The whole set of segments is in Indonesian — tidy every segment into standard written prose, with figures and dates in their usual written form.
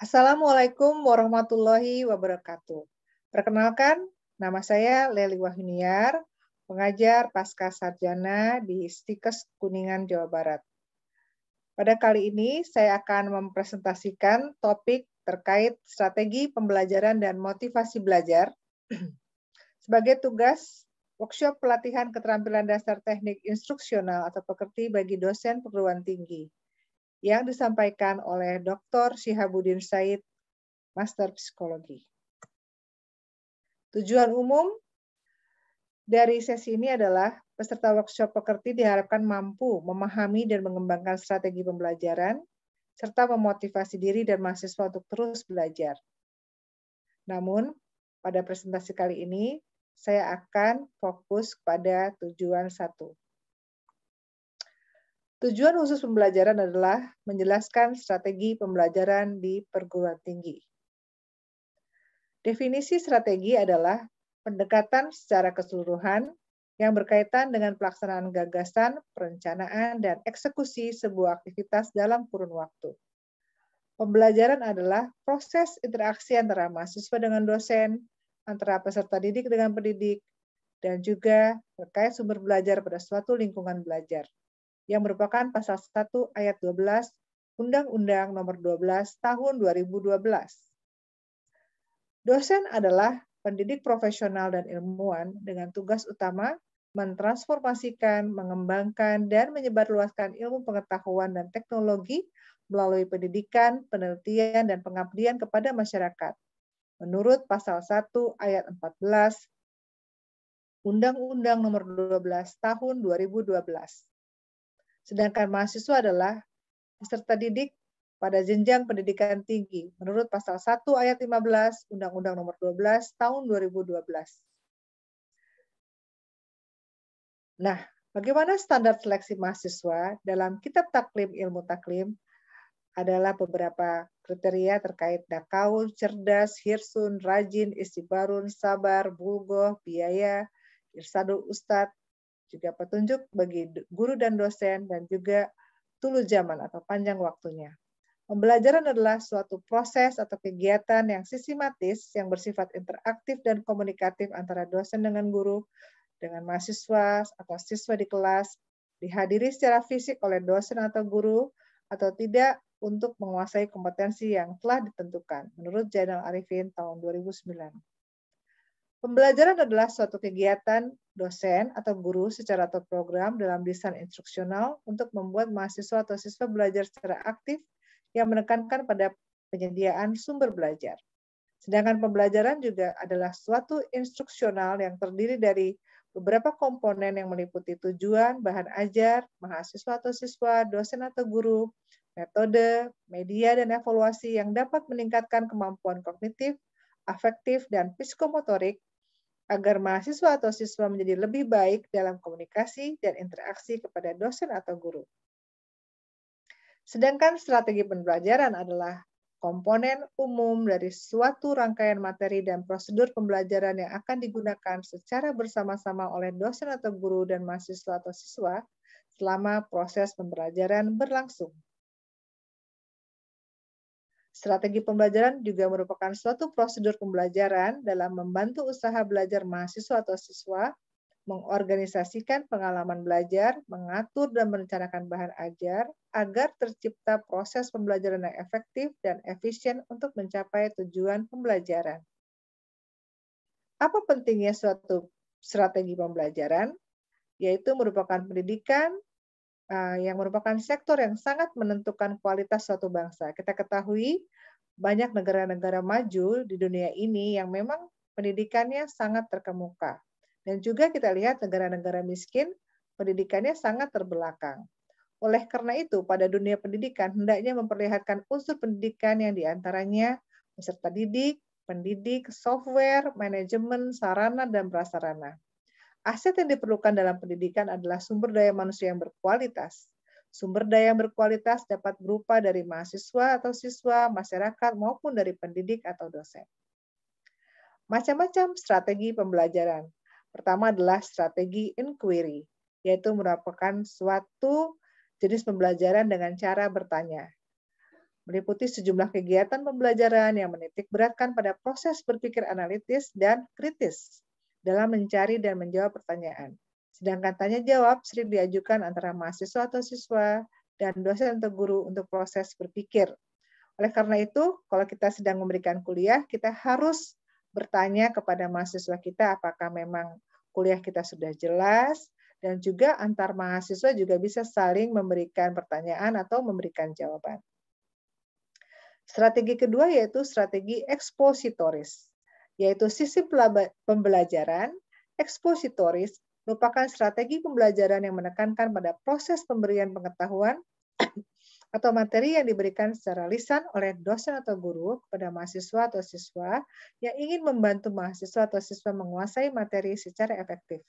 Assalamualaikum warahmatullahi wabarakatuh. Perkenalkan, nama saya Leli Wahyuniar, pengajar pasca sarjana di Stikes Kuningan, Jawa Barat. Pada kali ini, saya akan mempresentasikan topik terkait strategi pembelajaran dan motivasi belajar sebagai tugas workshop pelatihan keterampilan dasar teknik instruksional atau pekerti bagi dosen perguruan tinggi yang disampaikan oleh Dr. Syihabuddin Said, Master Psikologi. Tujuan umum dari sesi ini adalah peserta workshop pekerti diharapkan mampu memahami dan mengembangkan strategi pembelajaran, serta memotivasi diri dan mahasiswa untuk terus belajar. Namun, pada presentasi kali ini, saya akan fokus pada tujuan 1. Tujuan khusus pembelajaran adalah menjelaskan strategi pembelajaran di perguruan tinggi. Definisi strategi adalah pendekatan secara keseluruhan yang berkaitan dengan pelaksanaan gagasan, perencanaan, dan eksekusi sebuah aktivitas dalam kurun waktu. Pembelajaran adalah proses interaksi antara mahasiswa dengan dosen, antara peserta didik dengan pendidik, dan juga terkait sumber belajar pada suatu lingkungan belajar, yang merupakan pasal 1 ayat 12 Undang-Undang Nomor 12 Tahun 2012. Dosen adalah pendidik profesional dan ilmuwan dengan tugas utama mentransformasikan, mengembangkan, dan menyebarluaskan ilmu pengetahuan dan teknologi melalui pendidikan, penelitian, dan pengabdian kepada masyarakat. Menurut pasal 1 ayat 14 Undang-Undang Nomor 12 Tahun 2012. Sedangkan mahasiswa adalah peserta didik pada jenjang pendidikan tinggi menurut pasal 1 ayat 15 Undang-Undang Nomor 12 Tahun 2012. Nah, bagaimana standar seleksi mahasiswa dalam Kitab Taklim Ilmu Taklim adalah beberapa kriteria terkait dakaul, cerdas, hirsun, rajin, istibarun, sabar, bulgoh, biaya, irsadul ustadz, juga petunjuk bagi guru dan dosen, dan juga tulu zaman atau panjang waktunya. Pembelajaran adalah suatu proses atau kegiatan yang sistematis yang bersifat interaktif dan komunikatif antara dosen dengan guru, dengan mahasiswa atau siswa di kelas, dihadiri secara fisik oleh dosen atau guru, atau tidak untuk menguasai kompetensi yang telah ditentukan, menurut Zainal Arifin tahun 2009. Pembelajaran adalah suatu kegiatan dosen atau guru secara terprogram dalam desain instruksional untuk membuat mahasiswa atau siswa belajar secara aktif yang menekankan pada penyediaan sumber belajar. Sedangkan pembelajaran juga adalah suatu instruksional yang terdiri dari beberapa komponen yang meliputi tujuan, bahan ajar, mahasiswa atau siswa, dosen atau guru, metode, media, dan evaluasi yang dapat meningkatkan kemampuan kognitif, afektif, dan psikomotorik agar mahasiswa atau siswa menjadi lebih baik dalam komunikasi dan interaksi kepada dosen atau guru. Sedangkan strategi pembelajaran adalah komponen umum dari suatu rangkaian materi dan prosedur pembelajaran yang akan digunakan secara bersama-sama oleh dosen atau guru dan mahasiswa atau siswa selama proses pembelajaran berlangsung. Strategi pembelajaran juga merupakan suatu prosedur pembelajaran dalam membantu usaha belajar mahasiswa atau siswa, mengorganisasikan pengalaman belajar, mengatur dan merencanakan bahan ajar, agar tercipta proses pembelajaran yang efektif dan efisien untuk mencapai tujuan pembelajaran. Apa pentingnya suatu strategi pembelajaran? Yaitu merupakan pendidikan yang merupakan sektor yang sangat menentukan kualitas suatu bangsa. Kita ketahui banyak negara-negara maju di dunia ini yang memang pendidikannya sangat terkemuka. Dan juga kita lihat negara-negara miskin, pendidikannya sangat terbelakang. Oleh karena itu, pada dunia pendidikan hendaknya memperlihatkan unsur pendidikan yang diantaranya peserta didik, pendidik, software, manajemen, sarana, dan prasarana. Aset yang diperlukan dalam pendidikan adalah sumber daya manusia yang berkualitas. Sumber daya yang berkualitas dapat berupa dari mahasiswa atau siswa, masyarakat, maupun dari pendidik atau dosen. Macam-macam strategi pembelajaran. Pertama adalah strategi inquiry, yaitu merupakan suatu jenis pembelajaran dengan cara bertanya. meliputi sejumlah kegiatan pembelajaran yang menitik beratkan pada proses berpikir analitis dan kritis dalam mencari dan menjawab pertanyaan. Sedangkan tanya jawab sering diajukan antara mahasiswa atau siswa dan dosen atau guru untuk proses berpikir. Oleh karena itu, kalau kita sedang memberikan kuliah, kita harus bertanya kepada mahasiswa kita apakah memang kuliah kita sudah jelas, dan juga antar mahasiswa juga bisa saling memberikan pertanyaan atau memberikan jawaban. Strategi kedua yaitu strategi ekspositoris, yaitu sisi pembelajaran. Ekspositoris merupakan strategi pembelajaran yang menekankan pada proses pemberian pengetahuan atau materi yang diberikan secara lisan oleh dosen atau guru kepada mahasiswa atau siswa yang ingin membantu mahasiswa atau siswa menguasai materi secara efektif.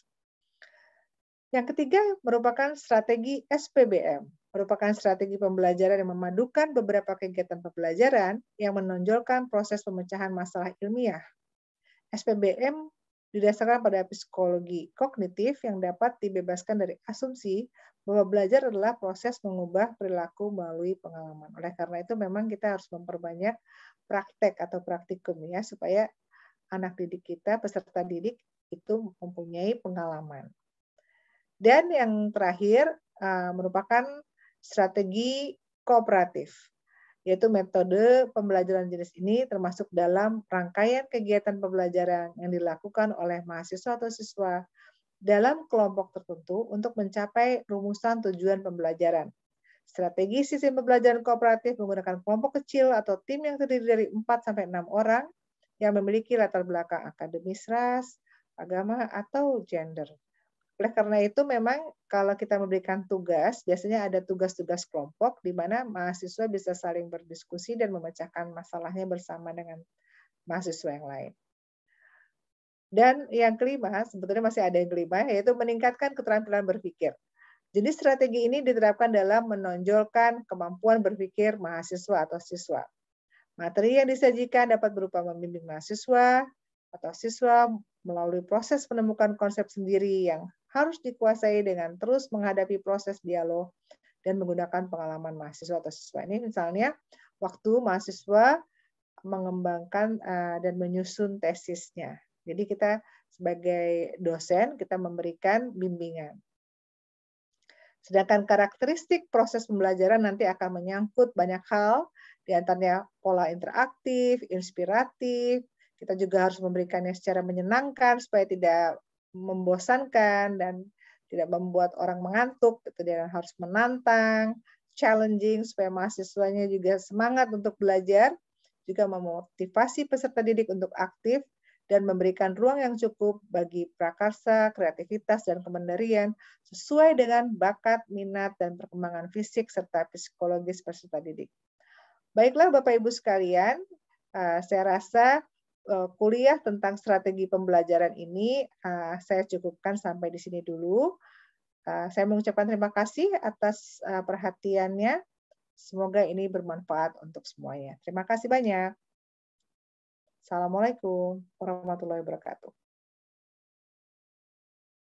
Yang ketiga merupakan strategi SPBM, merupakan strategi pembelajaran yang memadukan beberapa kegiatan pembelajaran yang menonjolkan proses pemecahan masalah ilmiah. SPBM didasarkan pada psikologi kognitif yang dapat dibebaskan dari asumsi bahwa belajar adalah proses mengubah perilaku melalui pengalaman. Oleh karena itu memang kita harus memperbanyak praktek atau praktikum ya, supaya anak didik kita, peserta didik itu mempunyai pengalaman. Dan yang terakhir merupakan strategi kooperatif, yaitu metode pembelajaran jenis ini termasuk dalam rangkaian kegiatan pembelajaran yang dilakukan oleh mahasiswa atau siswa dalam kelompok tertentu untuk mencapai rumusan tujuan pembelajaran. Strategi sistem pembelajaran kooperatif menggunakan kelompok kecil atau tim yang terdiri dari 4-6 orang yang memiliki latar belakang akademis, ras, agama, atau gender. Oleh karena itu memang kalau kita memberikan tugas, biasanya ada tugas-tugas kelompok di mana mahasiswa bisa saling berdiskusi dan memecahkan masalahnya bersama dengan mahasiswa yang lain. Dan yang kelima, sebetulnya masih ada yang kelima, yaitu meningkatkan keterampilan berpikir. Jenis strategi ini diterapkan dalam menonjolkan kemampuan berpikir mahasiswa atau siswa. Materi yang disajikan dapat berupa membimbing mahasiswa atau siswa melalui proses menemukan konsep sendiri yang harus dikuasai dengan terus menghadapi proses dialog dan menggunakan pengalaman mahasiswa atau siswa. Ini misalnya waktu mahasiswa mengembangkan dan menyusun tesisnya. Jadi kita sebagai dosen, kita memberikan bimbingan. Sedangkan karakteristik proses pembelajaran nanti akan menyangkut banyak hal, di antaranya pola interaktif, inspiratif. Kita juga harus memberikannya secara menyenangkan supaya tidak membosankan dan tidak membuat orang mengantuk. Dan harus menantang, challenging supaya mahasiswanya juga semangat untuk belajar, juga memotivasi peserta didik untuk aktif dan memberikan ruang yang cukup bagi prakarsa, kreativitas, dan kemandirian sesuai dengan bakat, minat, dan perkembangan fisik serta psikologis peserta didik. Baiklah Bapak Ibu sekalian, saya rasa kuliah tentang strategi pembelajaran ini saya cukupkan sampai di sini dulu. Saya mengucapkan terima kasih atas perhatiannya. Semoga ini bermanfaat untuk semuanya. Terima kasih banyak. Assalamualaikum warahmatullahi wabarakatuh.